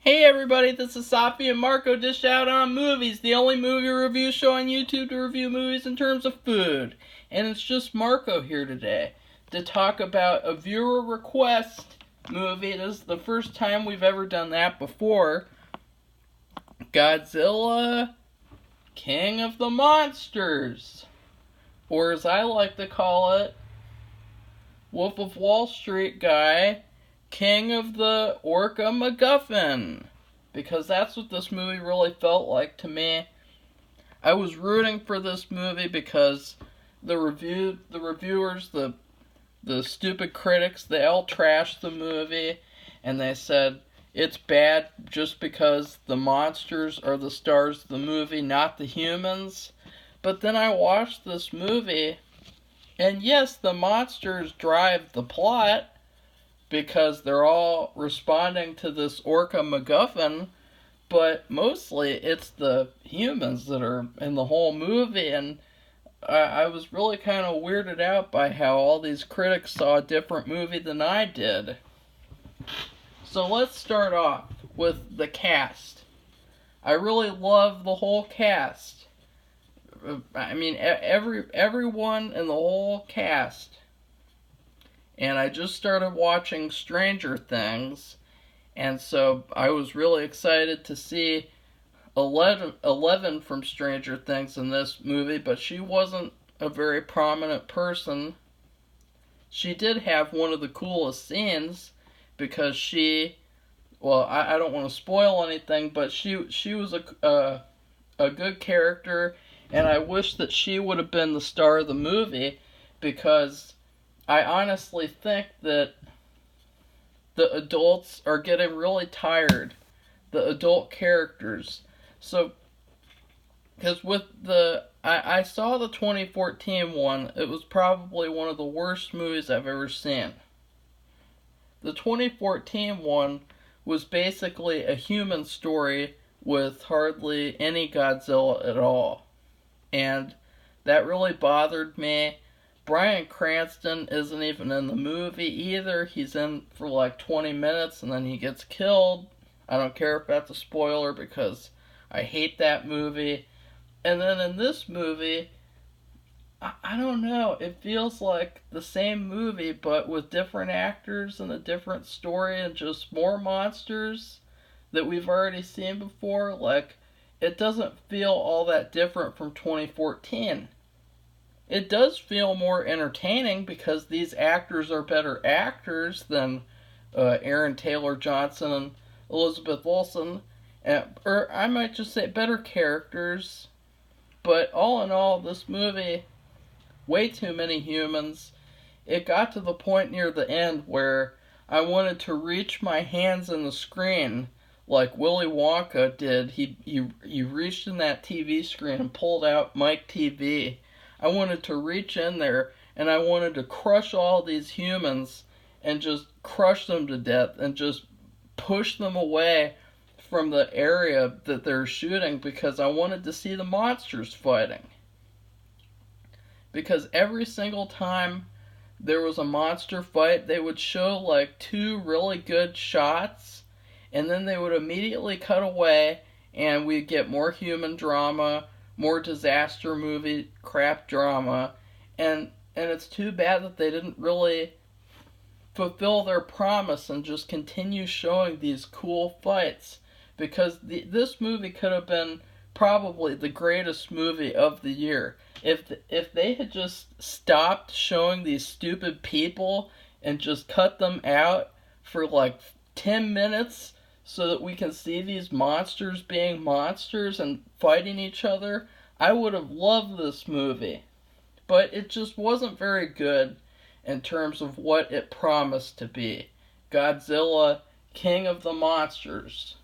Hey everybody, this is Safi and Marco Dish Out on Movies, the only movie review show on YouTube to review movies in terms of food. And it's just Marco here today to talk about a viewer request movie. This is the first time we've ever done that before. Godzilla, King of the Monsters. Or as I like to call it, Wolf of Wall Street guy, King of the Orca MacGuffin, because that's what this movie really felt like to me. I was rooting for this movie because the reviewers, the stupid critics, they all trashed the movie, and they said it's bad just because the monsters are the stars of the movie, not the humans. But then I watched this movie, and yes, the monsters drive the plot, because they're all responding to this Orca MacGuffin, but mostly it's the humans that are in the whole movie, and I was really kind of weirded out by how all these critics saw a different movie than I did. So let's start off with the cast. I really love the whole cast. I mean, everyone in the whole cast. And I just started watching Stranger Things, and so I was really excited to see Eleven from Stranger Things in this movie, but she wasn't a very prominent person. She did have one of the coolest scenes, because I don't want to spoil anything, but she was a good character, and I wish that she would have been the star of the movie, because I honestly think that the adults are getting really tired. The adult characters. So, because I saw the 2014 one, it was probably one of the worst movies I've ever seen. The 2014 one was basically a human story with hardly any Godzilla at all. And that really bothered me. Bryan Cranston isn't even in the movie either. He's in for like 20 minutes and then he gets killed. I don't care if that's a spoiler because I hate that movie. And then in this movie, I don't know, it feels like the same movie but with different actors and a different story and just more monsters that we've already seen before. Like, it doesn't feel all that different from 2014. It does feel more entertaining because these actors are better actors than Aaron Taylor Johnson and Elizabeth Olsen, or I might just say better characters. But all in all, this movie, way too many humans. It got to the point near the end where I wanted to reach my hands in the screen like Willy Wonka did. He reached in that TV screen and pulled out Mike TV. I wanted to reach in there and I wanted to crush all these humans and just crush them to death and just push them away from the area that they're shooting because I wanted to see the monsters fighting. Because every single time there was a monster fight, they would show like two really good shots and then they would immediately cut away and we'd get more human drama, more disaster movie crap drama, and it's too bad that they didn't really fulfill their promise and just continue showing these cool fights, because this movie could have been probably the greatest movie of the year if they had just stopped showing these stupid people and just cut them out for like 10 minutes so that we can see these monsters being monsters and fighting each other. I would have loved this movie. But it just wasn't very good in terms of what it promised to be. Godzilla, King of the Monsters.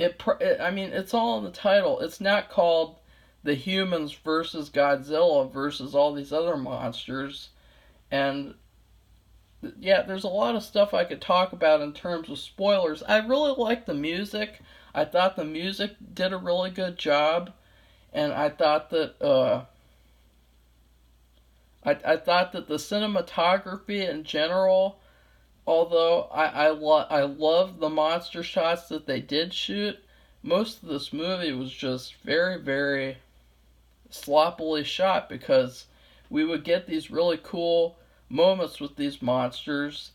I mean, it's all in the title. It's not called The Humans versus Godzilla versus all these other monsters. And yeah, there's a lot of stuff I could talk about in terms of spoilers. I really like the music. I thought the music did a really good job, and I thought that I thought that the cinematography in general although I love the monster shots that they did shoot, most of this movie was just very, very sloppily shot because we would get these really cool moments with these monsters,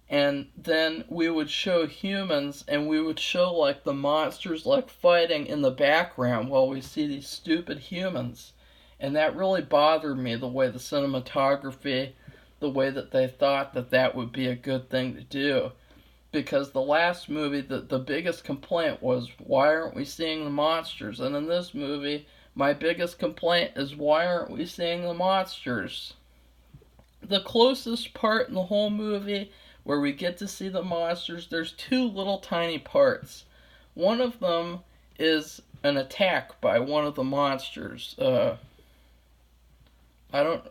and then we would show humans, and we would show like the monsters like fighting in the background while we see these stupid humans. And that really bothered me, the way the cinematography, the way that they thought that that would be a good thing to do. Because the last movie, the biggest complaint was, why aren't we seeing the monsters? And in this movie, my biggest complaint is, why aren't we seeing the monsters? The closest part in the whole movie where we get to see the monsters, there's two little tiny parts. One of them is an attack by one of the monsters. I don't,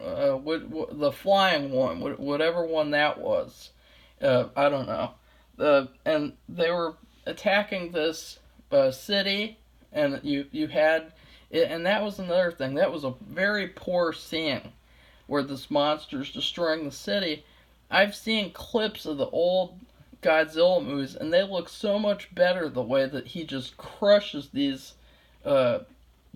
the flying one, whatever one that was. I don't know. And they were attacking this city, and you had, and that was another thing. That was a very poor scene where this monster's destroying the city. I've seen clips of the old Godzilla movies, and they look so much better the way that he just crushes these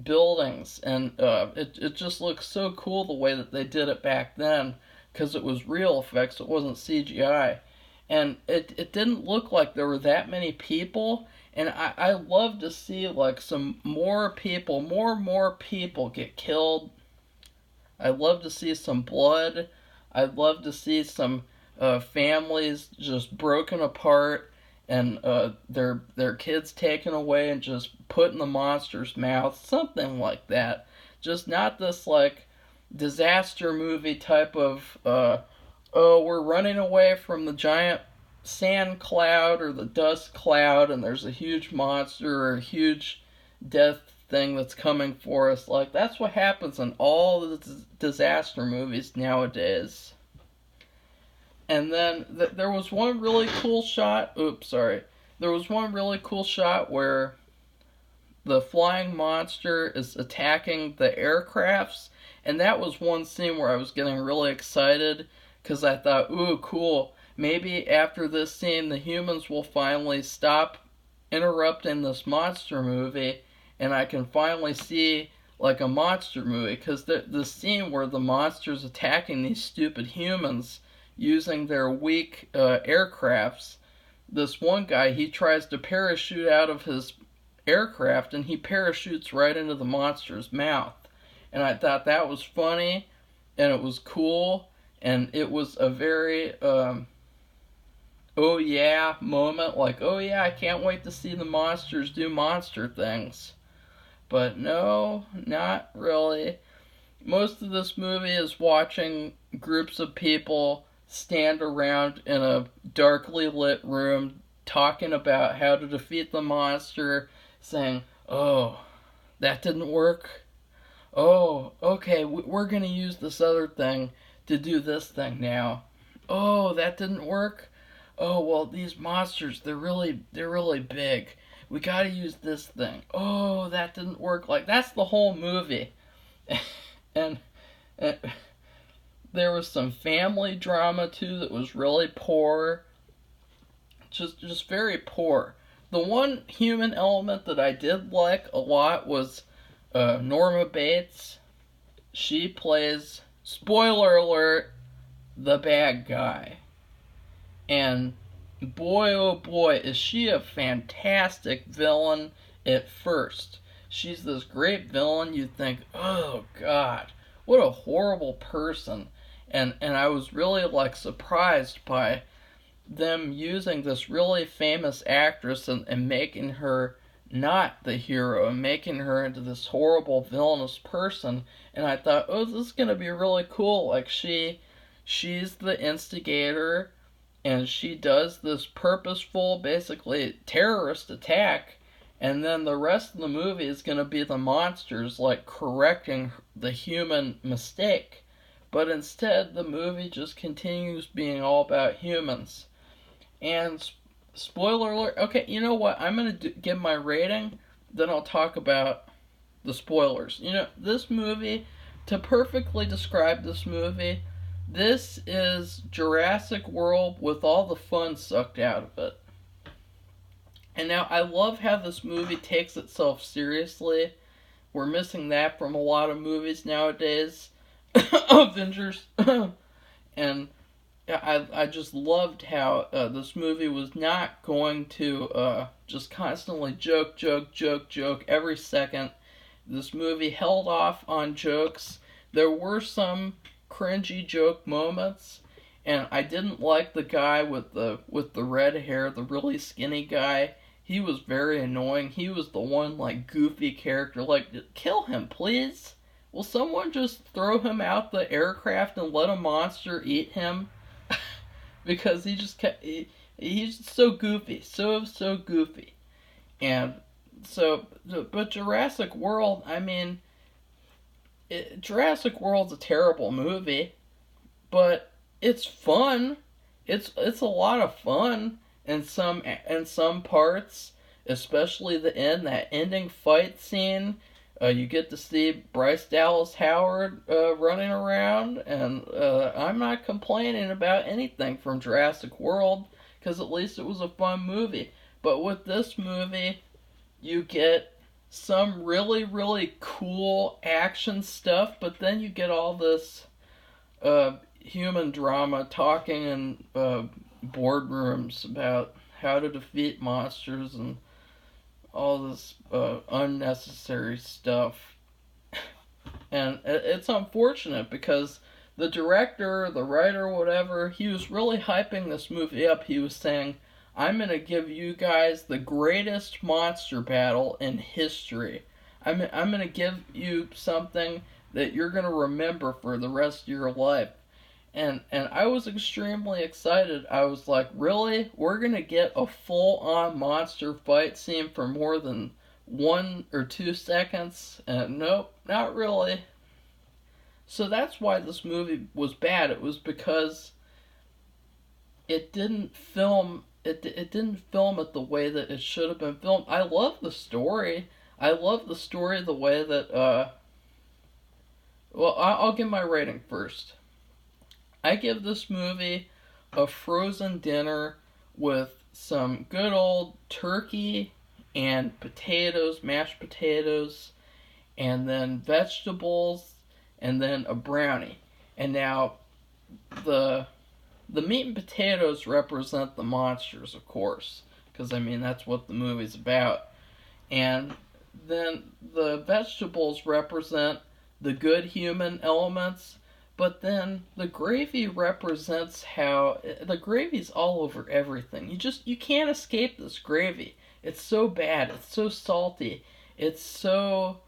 buildings, and it just looks so cool the way that they did it back then, because it was real effects, it wasn't CGI. And it didn't look like there were that many people, and I love to see like some more people, more people get killed. I'd love to see some blood. I'd love to see some families just broken apart, and their kids taken away and just put in the monster's mouth, something like that. Just not this like disaster movie type of oh, we're running away from the giant sand cloud or the dust cloud, and there's a huge monster or a huge death thing that's coming for us. Like, that's what happens in all the disaster movies nowadays. And then there was one really cool shot. Oops, sorry. There was one really cool shot where the flying monster is attacking the aircrafts, and that was one scene where I was getting really excited because I thought, ooh, cool. Maybe after this scene, the humans will finally stop interrupting this monster movie, and I can finally see like a monster movie. Because the scene where the monster's attacking these stupid humans using their weak aircrafts, this one guy, he tries to parachute out of his aircraft, and he parachutes right into the monster's mouth. And I thought that was funny, and it was cool, and it was a very oh yeah moment, like, oh yeah, I can't wait to see the monsters do monster things. But no, not really. Most of this movie is watching groups of people stand around in a darkly lit room talking about how to defeat the monster, saying, oh, that didn't work. Oh, okay, we're gonna use this other thing to do this thing now. Oh, that didn't work. Oh, well, these monsters, they're really big. We gotta use this thing. Oh, that didn't work. Like, that's the whole movie. and there was some family drama too that was really poor. Just very poor. The one human element that I did like a lot was Norma Bates. She plays, spoiler alert, the bad guy. And boy, oh boy, is she a fantastic villain at first. She's this great villain. You think, oh God, what a horrible person. And I was really like surprised by them using this really famous actress and making her not the hero and making her into this horrible villainous person. And I thought, oh, this is gonna be really cool. Like, she's the instigator, and she does this purposeful, basically terrorist attack, and then the rest of the movie is going to be the monsters like correcting the human mistake. But instead, the movie just continues being all about humans. And spoiler alert. Okay, you know what? I'm going to give my rating, then I'll talk about the spoilers. You know, this movie, to perfectly describe this movie, This is Jurassic World with all the fun sucked out of it. And now I love how this movie takes itself seriously. We're missing that from a lot of movies nowadays. Avengers. And I just loved how this movie was not going to just constantly joke, joke, joke, joke every second. This movie held off on jokes. There were some cringy joke moments, and I didn't like the guy with the red hair, the really skinny guy. He was very annoying. He was the one like goofy character. Like, kill him, please. Will someone just throw him out the aircraft and let a monster eat him? Because he just kept, he's so goofy, so goofy. And so, but Jurassic World, I mean, Jurassic World's a terrible movie, but it's fun. It's a lot of fun in some parts, especially the end, that ending fight scene. You get to see Bryce Dallas Howard running around, and I'm not complaining about anything from Jurassic World because at least it was a fun movie. But with this movie, you get some really cool action stuff, but then you get all this human drama talking in boardrooms about how to defeat monsters and all this unnecessary stuff. And it's unfortunate because the director, the writer, whatever, he was really hyping this movie up. He was saying, I'm going to give you guys the greatest monster battle in history. I'm going to give you something that you're going to remember for the rest of your life. And I was extremely excited. I was like, really? We're going to get a full-on monster fight scene for more than 1 or 2 seconds? And nope, not really. So that's why this movie was bad. It was because it didn't film it didn't film it the way that it should have been filmed. I love the story. I love the story the way that well, I'll give my rating first. I give this movie a frozen dinner with some good old turkey and potatoes, mashed potatoes, and then vegetables, and then a brownie. And now the meat and potatoes represent the monsters, of course, because I mean that's what the movie's about. And then the vegetables represent the good human elements, but then the gravy represents how the gravy's all over everything. You can't escape this gravy. It's so bad. It's so salty. It's so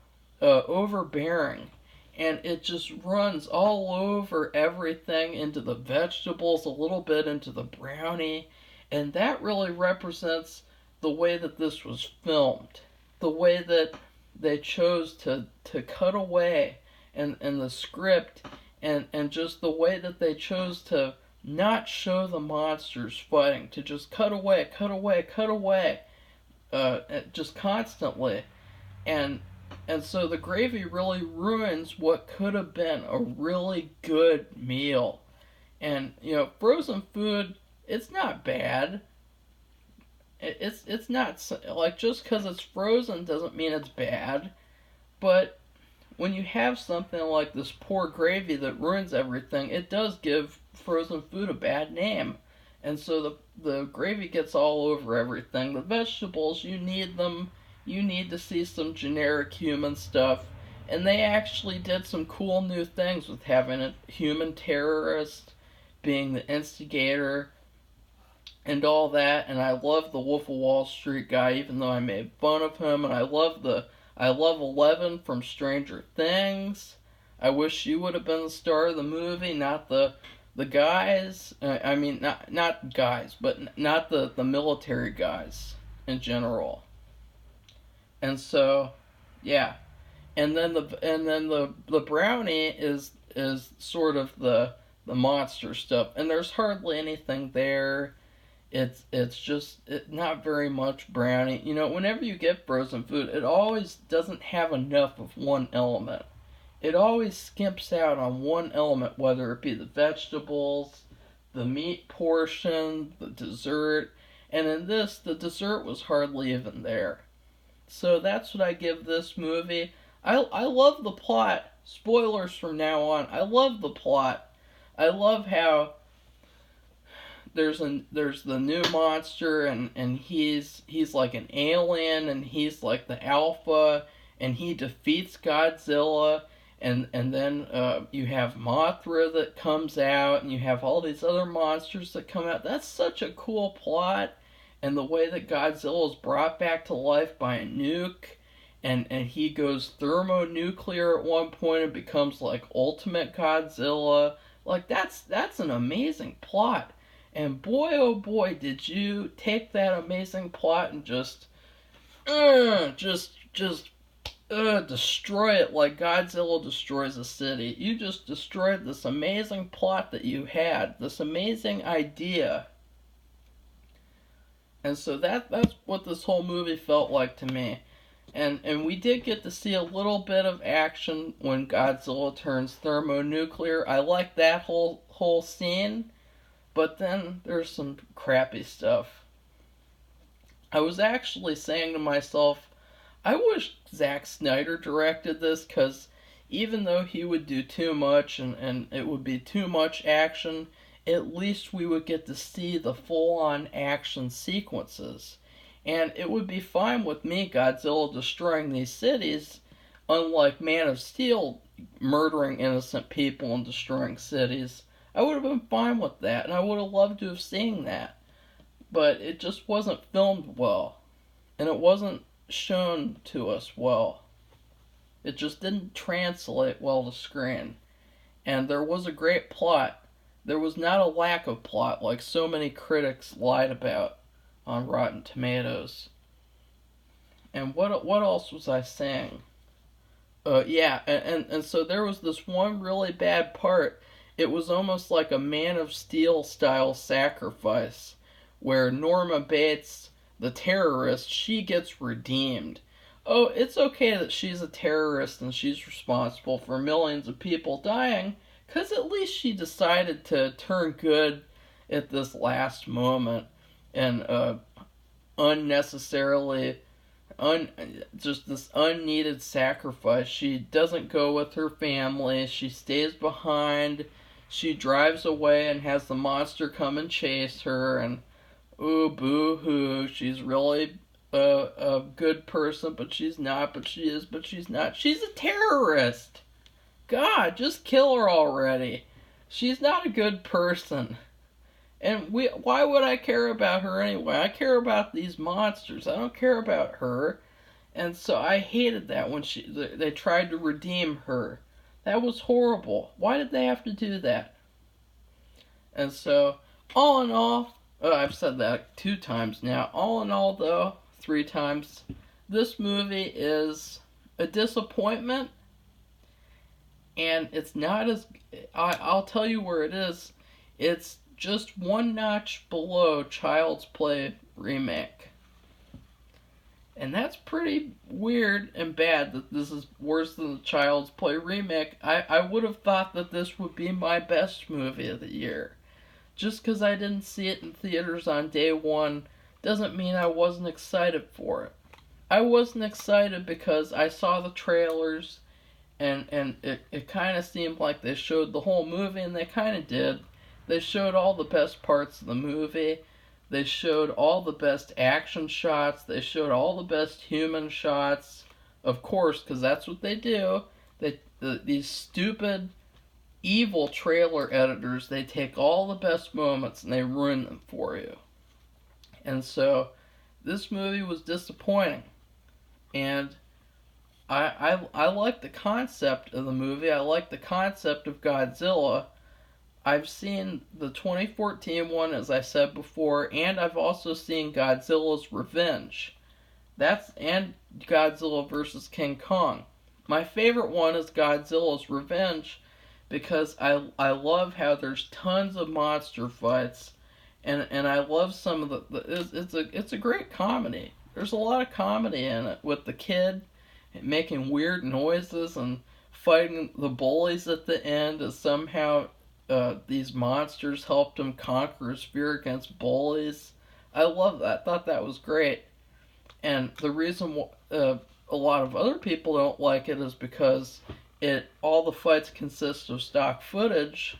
overbearing. And it just runs all over everything, into the vegetables, a little bit into the brownie. And that really represents the way that this was filmed. The way that they chose to cut away in the script, and just the way that they chose to not show the monsters fighting, to just cut away, just constantly. And so the gravy really ruins what could have been a really good meal. And frozen food, it's not bad. It's not like, just because it's frozen doesn't mean it's bad. But when you have something like this poor gravy that ruins everything, it does give frozen food a bad name. And so the gravy gets all over everything. The vegetables, you need them. You need to see some generic human stuff. And they actually did some cool new things with having a human terrorist being the instigator and all that. And I love the Wolf of Wall Street guy, even though I made fun of him. And I love 11 from Stranger Things. I wish she would have been the star of the movie, not the guys. I mean, not guys, but not the military guys in general. And so, yeah. And then the brownie is sort of the monster stuff, and there's hardly anything there. It's just not very much brownie. Whenever you get frozen food, it always doesn't have enough of one element. it always skimps out on one element, whether it be the vegetables, the meat portion, the dessert, and in this, the dessert was hardly even there. So that's what I give this movie. I love the plot. Spoilers from now on. I love the plot. I love how there's the new monster, and he's like an alien, and he's like the alpha, and he defeats Godzilla, and then you have Mothra that comes out, and you have all these other monsters that come out. That's such a cool plot, and the way that Godzilla is brought back to life by a nuke, and he goes thermonuclear at one point and becomes like Ultimate Godzilla. Like that's an amazing plot. And boy, oh boy, did you take that amazing plot and destroy it like Godzilla destroys a city. You just destroyed this amazing plot that you had, this amazing idea. And so that's what this whole movie felt like to me. And we did get to see a little bit of action when Godzilla turns thermonuclear. I like that whole scene, but then there's some crappy stuff. I was actually saying to myself, I wish Zack Snyder directed this, because even though he would do too much and it would be too much action, at least we would get to see the full-on action sequences. And it would be fine with me, Godzilla destroying these cities, unlike Man of Steel murdering innocent people and destroying cities. I would have been fine with that, and I would have loved to have seen that. But it just wasn't filmed well, and it wasn't shown to us well. It just didn't translate well to screen. And there was a great plot. There was not a lack of plot like so many critics lied about on Rotten Tomatoes. And what else was I saying? Yeah, and so there was this one really bad part. It was almost like a Man of Steel style sacrifice, where Norma Bates, the terrorist, she gets redeemed. Oh, it's okay that she's a terrorist and she's responsible for millions of people dying, because at least she decided to turn good at this last moment and unnecessarily just this unneeded sacrifice. She doesn't go with her family. She stays behind. She drives away and has the monster come and chase her, and ooh, boo-hoo, she's really a good person, but she's not, but she is, but she's not. She's a terrorist! God, just kill her already. She's not a good person. And why would I care about her anyway? I care about these monsters. I don't care about her. And so I hated that when they tried to redeem her. That was horrible. Why did they have to do that? And so, all in all, I've said that 2 times now. All in all, though, 3 times, this movie is a disappointment. And it's not as... I'll tell you where it is. It's just one notch below Child's Play remake. And that's pretty weird and bad that this is worse than the Child's Play remake. I would have thought that this would be my best movie of the year. Just because I didn't see it in theaters on day one doesn't mean I wasn't excited for it. I wasn't excited because I saw the trailers and it kind of seemed like they showed the whole movie, and they kind of did. They showed all the best parts of the movie. They showed all the best action shots. They showed all the best human shots. Of course, because that's what they do. These stupid, evil trailer editors, they take all the best moments and they ruin them for you. And so, this movie was disappointing. And I like the concept of the movie. I like the concept of Godzilla. I've seen the 2014 one, as I said before, and I've also seen Godzilla's Revenge. And Godzilla vs. King Kong. My favorite one is Godzilla's Revenge because I love how there's tons of monster fights, and I love some of it's a great comedy. There's a lot of comedy in it with the kid making weird noises and fighting the bullies at the end, as somehow these monsters helped him conquer his fear against bullies. I love that. I thought that was great. And the reason a lot of other people don't like it is because all the fights consist of stock footage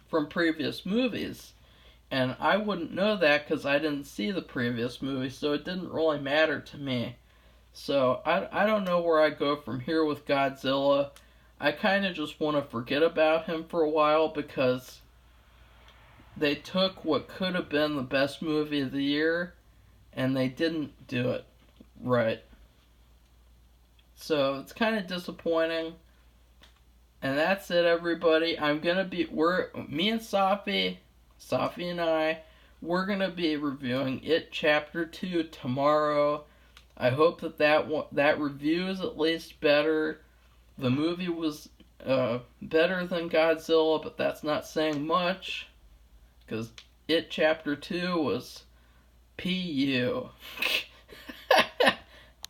from previous movies. And I wouldn't know that because I didn't see the previous movie, so it didn't really matter to me. So I don't know where I go from here with Godzilla. I kind of just want to forget about him for a while because they took what could have been the best movie of the year and they didn't do it right. So it's kind of disappointing. And that's it, everybody. Me and Safi and I, we're gonna be reviewing It Chapter 2 tomorrow. I hope that review is at least better. The movie was better than Godzilla, but that's not saying much, because It Chapter 2 was PU.